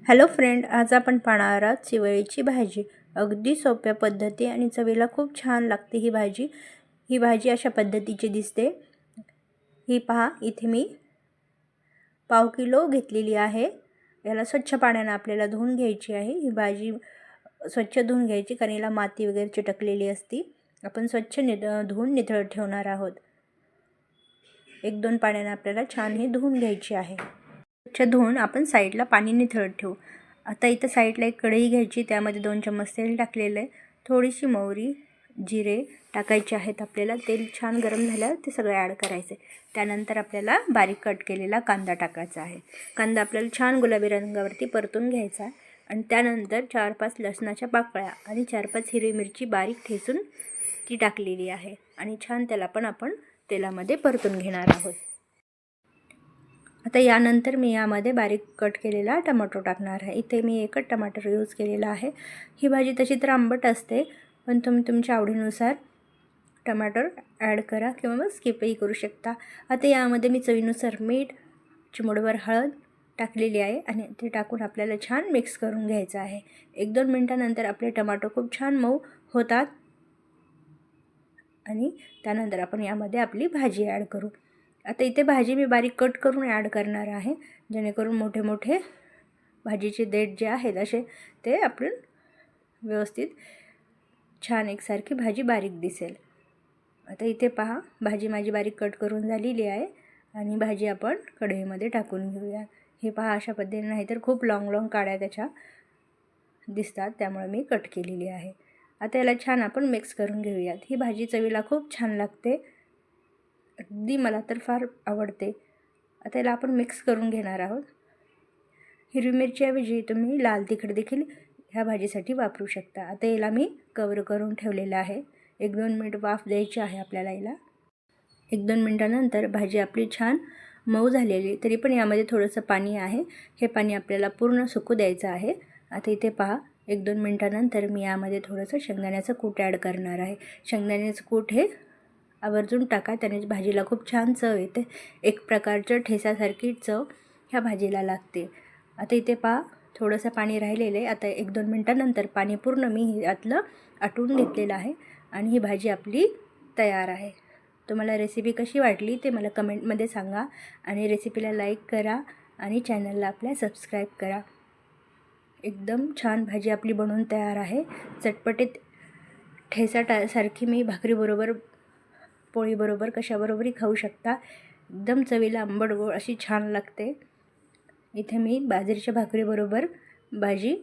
Hello friend, आज आपण पाहणार आहोत चिवळीची भाजी। अगदी सोप्या पद्धती आणि चवीला खूप छान लागते ही भाजी अशा पद्धतीची दिसते। ही पहा, इथे मी पाव किलो घेतलेली आहे। याला स्वच्छ पाण्याने आपल्याला धुवून घ्यायची आहे। ही भाजी स्वच्छ धुवून घ्यायची कारण याला माती वगैरे चिटकलेली असती। आपण स्वच्छ धुवून निथळत ठेवणार आहोत। 1-2 पाण्याने आपल्याला छान हे धुवून घ्यायची आहे। स्वच्छ धुवून आपण साईडला पाणी निथळत ठेवू। आता इथं साईडला एक कढई घ्यायची, त्यामध्ये 2 चम्मच तेल टाकलेलं आहे। थोडीशी मोहरी, जिरे टाकायचे आहेत आपल्याला। तेल छान गरम झाल्यावर ते सगळे ॲड करायचे। त्यानंतर आपल्याला बारीक कट केलेला कांदा टाकायचा आहे। कांदा आपल्याला छान गुलाबी रंगावरती परतून घ्यायचा आहे आणि त्यानंतर 4-5 लसणाच्या पाकळ्या आणि 4-5 हिरवी मिरची बारीक ठेचून ती टाकलेली आहे आणि छान त्याला पण आपण तेलामध्ये परतून घेणार आहोत। आता यानंतर मी यामध्ये बारीक कट केलेला टोमॅटो टाकणार आहे। इथे मी एकच टमाटर यूज केलेला आहे। ही भाजी तशी तर आंबट असते, पण तुम्ही तुमच्या आवडीनुसार टमाटर ॲड करा किंवा मग स्किपही करू शकता। आता यामध्ये मी चवीनुसार मीठ, चिमूटभर हळद टाकलेली आहे आणि ते टाकून आपल्याला छान मिक्स करून घ्यायचं आहे। 1-2 मिनिटांनंतर आपले टमाटो खूप छान मऊ होतात आणि त्यानंतर आपण यामध्ये आपली भाजी ॲड करू। आता इथे भाजी मी बारीक कट करून ॲड करणार आहे, जेणेकरून मोठे मोठे भाजीचे देठ जे आहेत असे ते आपण व्यवस्थित छान एकसारखी भाजी बारीक दिसेल। आता इथे पहा, भाजी माझी बारीक कट करून झालेली आहे आणि भाजी आपण कढईमध्ये टाकून घेऊया। हे पहा, अशा पद्धतीने नाही तर खूप लॉंग काड्या त्याच्या दिसतात, त्यामुळे मी कट केलेली आहे। आता याला छान आपण मिक्स करून घेऊयात। ही भाजी चवीला खूप छान लागते, अगदी मला तर फार आवडते। आता याला आपण मिक्स करून घेणार आहोत। हिरवी मिरचीऐवजी तुम्ही लाल तिखट देखील ह्या भाजीसाठी वापरू शकता। आता याला मी कव्हर करून ठेवलेलं आहे। 1-2 मिनिट वाफ द्यायची आहे आपल्याला याला। 1-2 मिनिटानंतर भाजी आपली छान मऊ झालेली, तरी पण यामध्ये थोडंसं पाणी आहे। हे पाणी आपल्याला पूर्ण सुकू द्यायचं आहे। आता इथे पहा, 1-2 मिनिटानंतर मी यामध्ये थोडंसं शेंगदाण्याचं कूट ॲड करणार आहे। शेंगदाण्याचं कूट हे आवर्जून टाका, त्याने भाजीला खूप छान चव येते। एक प्रकारचं ठेसासारखी चव ह्या भाजीला लागते। आता इथे पहा, थोडंसं पाणी राहिलेलं आहे। आता 1-2 मिनिटानंतर पाणी पूर्ण मी यातलं आटवून घेतलेलं आहे आणि ही भाजी आपली तयार आहे। तुम्हाला रेसिपी कशी वाटली ते मला कमेंटमध्ये सांगा आणि रेसिपीला लाईक करा आणि चॅनलला आपल्या सबस्क्राईब करा। एकदम छान भाजी आपली बनवून तयार आहे। चटपटीत ठेसासारखी मी भाकरीबरोबर, पोळीबरोबर, कशाबरोबरही खाऊ शकता। एकदम चवीला आंबट गोड अशी छान लागते। इथे मी बाजरीच्या भाकरीबरोबर भाजी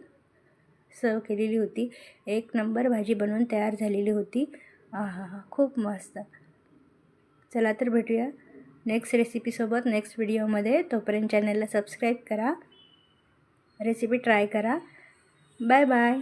सर्व केलेली होती। 1 नंबर भाजी बनवून तयार झालेली होती। आहा, खूप मस्त। चला तर भेटूया नेक्स्ट रेसिपीसोबत नेक्स्ट व्हिडिओमध्ये। तोपर्यंत चॅनलला सबस्क्राईब करा, रेसिपी ट्राय करा। Bye bye.